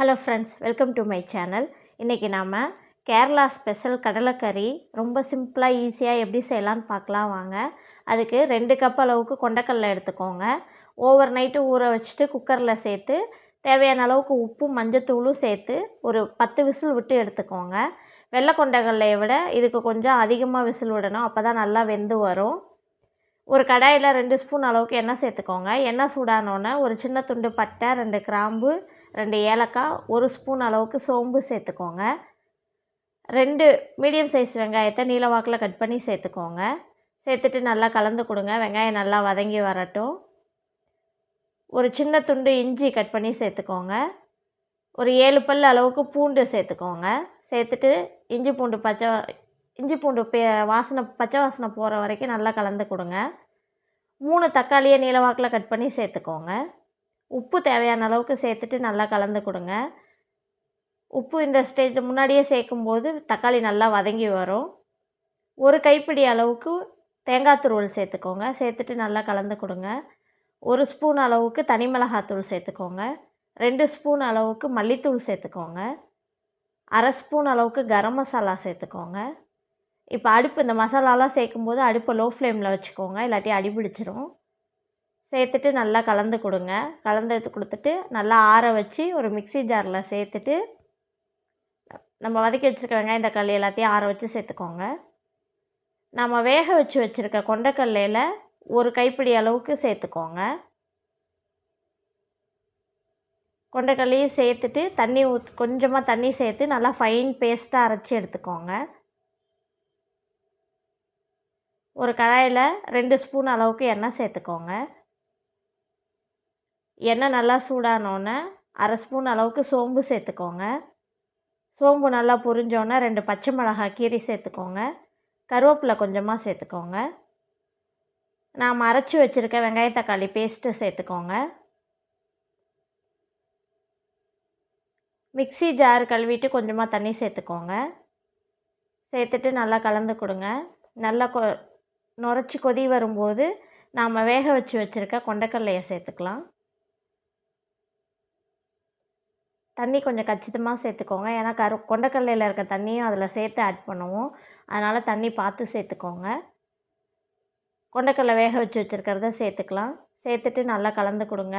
Hello friends, welcome to my channel. இன்றைக்கி நாம் Kerala special கடலைக்கறி ரொம்ப சிம்பிளாக ஈஸியாக எப்படி செய்யலான்னு பார்க்கலாம் வாங்க. அதுக்கு 2 கப் அளவுக்கு கொண்டக்கடலை எடுத்துக்கோங்க. ஓவர் நைட்டு ஊற வச்சுட்டு குக்கரில் சேர்த்து தேவையான அளவுக்கு உப்பும் மஞ்சத்தூளும் சேர்த்து ஒரு 10 விசில் விட்டு எடுத்துக்கோங்க. வெள்ளை கொண்டக்கடலையை விட இதுக்கு கொஞ்சம் அதிகமாக விசில் விடணும், அப்போ தான் நல்லா வெந்து வரும். ஒரு கடாயில் 2 ஸ்பூன் அளவுக்கு எண்ணெய் சேர்த்துக்கோங்க. எண்ணெய் சூடானோன்னே ஒரு சின்ன துண்டு பட்டை, 2 கிராம்பு, 2 ஏலக்காய், 1 ஸ்பூன் அளவுக்கு சோம்பு சேர்த்துக்கோங்க. 2 மீடியம் சைஸ் வெங்காயத்தை நீல வாக்கில் கட் பண்ணி சேர்த்துக்கோங்க. சேர்த்துட்டு நல்லா கலந்து கொடுங்க. வெங்காயம் நல்லா வதங்கி வரட்டும். ஒரு சின்ன துண்டு இஞ்சி கட் பண்ணி சேர்த்துக்கோங்க. ஒரு 7 பல் அளவுக்கு பூண்டு சேர்த்துக்கோங்க. சேர்த்துட்டு இஞ்சி பூண்டு பச்சை வாசனை போகிற வரைக்கும் நல்லா கலந்து கொடுங்க. 3 தக்காளியை நீல வாக்கில் கட் பண்ணி சேர்த்துக்கோங்க. உப்பு தேவையான அளவுக்கு சேர்த்துட்டு நல்லா கலந்து கொடுங்க. உப்பு இந்த ஸ்டேஜ் முன்னாடியே சேர்க்கும்போது தக்காளி நல்லா வதங்கி வரும். ஒரு கைப்பிடி அளவுக்கு தேங்காய் துருவல் சேர்த்துக்கோங்க. சேர்த்துட்டு நல்லா கலந்து கொடுங்க. 1 ஸ்பூன் அளவுக்கு தனி மிளகாத்தூள் சேர்த்துக்கோங்க. 2 ஸ்பூன் அளவுக்கு மல்லித்தூள் சேர்த்துக்கோங்க. 1/2 ஸ்பூன் அளவுக்கு கரம் மசாலா சேர்த்துக்கோங்க. இப்போ இந்த மசாலாலாம் சேர்க்கும்போது அடுப்பை லோ ஃப்ளேமில் வச்சுக்கோங்க, இல்லாட்டி அடி பிடிச்சிரும். சேர்த்துட்டு நல்லா கலந்து கொடுங்க. கலந்து கொடுத்துட்டு நல்லா ஆற வச்சு ஒரு மிக்ஸி ஜாரில் சேர்த்துட்டு நம்ம வதக்கி வச்சுருக்க வெங்காயம் தக்காளி எல்லாத்தையும் ஆற வச்சு சேர்த்துக்கோங்க. நம்ம வேக வச்சுருக்க கொண்டக்கடலையில் ஒரு கைப்பிடி அளவுக்கு சேர்த்துக்கோங்க. கொண்டக்கடலையும் சேர்த்துட்டு கொஞ்சமாக தண்ணி சேர்த்து நல்லா ஃபைன் பேஸ்ட்டாக அரைச்சி எடுத்துக்கோங்க. ஒரு கடாயில் 2 ஸ்பூன் அளவுக்கு எண்ணெய் சேர்த்துக்கோங்க. எண்ணெய் நல்லா சூடானோன்னே 1/2 ஸ்பூன் அளவுக்கு சோம்பு சேர்த்துக்கோங்க. சோம்பு நல்லா பொரிஞ்சோன்னே 2 பச்சை மிளகாய் கீரி சேர்த்துக்கோங்க. கருவேப்பிலை கொஞ்சமாக சேர்த்துக்கோங்க. நாம் அரைச்சி வச்சுருக்க வெங்காய தக்காளி பேஸ்ட்டு சேர்த்துக்கோங்க. மிக்ஸி ஜார் கழுவிட்டு கொஞ்சமாக தண்ணி சேர்த்துக்கோங்க. சேர்த்துட்டு நல்லா கலந்து கொடுங்க. நல்லா நுரைச்சி கொதி வரும்போது நாம் வேக வச்சுருக்க கொண்டக்கடலையை சேர்த்துக்கலாம். தண்ணி கொஞ்சம் கச்சிதமாக சேர்த்துக்கோங்க, ஏன்னா கொண்டக்கடலையில் இருக்க தண்ணியும் அதில் சேர்த்து ஆட் பண்ணுவோம். அதனால் தண்ணி பார்த்து சேர்த்துக்கோங்க. கொண்டக்கடலை வேக வச்சுருக்கிறத சேர்த்துக்கலாம். சேர்த்துட்டு நல்லா கலந்து கொடுங்க.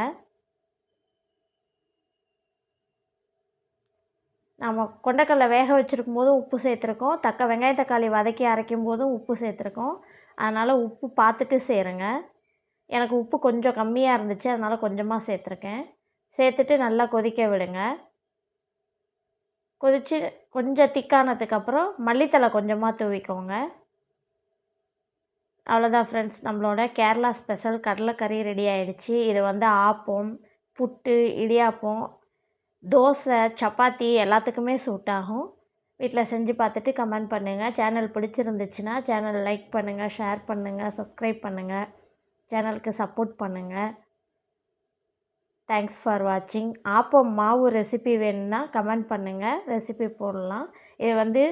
நம்ம கொண்டக்கடலை வேக வச்சுருக்கும் போதும் உப்பு சேர்த்துருக்கோம், வெங்காய தக்காளி வதக்கி அரைக்கும் போதும் உப்பு சேர்த்துருக்கோம். அதனால் உப்பு பார்த்துட்டு சேருங்க. எனக்கு உப்பு கொஞ்சம் கம்மியாக இருந்துச்சு, அதனால் கொஞ்சமாக சேர்த்துருக்கேன். சேர்த்துட்டு நல்லா கொதிக்க விடுங்க. கொதித்து கொஞ்சம் திக்கானதுக்கப்புறம் மல்லித்தழை கொஞ்சமாக தூவிக்கோங்க. அவ்வளோதான் ஃப்ரெண்ட்ஸ், நம்மளோட கேரளா ஸ்பெஷல் கடலைக்கறி ரெடி ஆகிடுச்சு. இது ஆப்பம், புட்டு, இடியாப்பம், தோசை, சப்பாத்தி எல்லாத்துக்குமே சூட் ஆகும். வீட்டில் செஞ்சு பார்த்துட்டு கமெண்ட் பண்ணுங்கள். சேனல் பிடிச்சிருந்துச்சுன்னா சேனல் லைக் பண்ணுங்கள், ஷேர் பண்ணுங்கள், சப்ஸ்கிரைப் பண்ணுங்கள், சேனலுக்கு சப்போர்ட் பண்ணுங்கள். தேங்க்ஸ் ஃபார் வாட்சிங். ஆப்பம் மாவு ரெசிபி வேணும்னா கமெண்ட் பண்ணுங்கள், ரெசிபி போடலாம். இது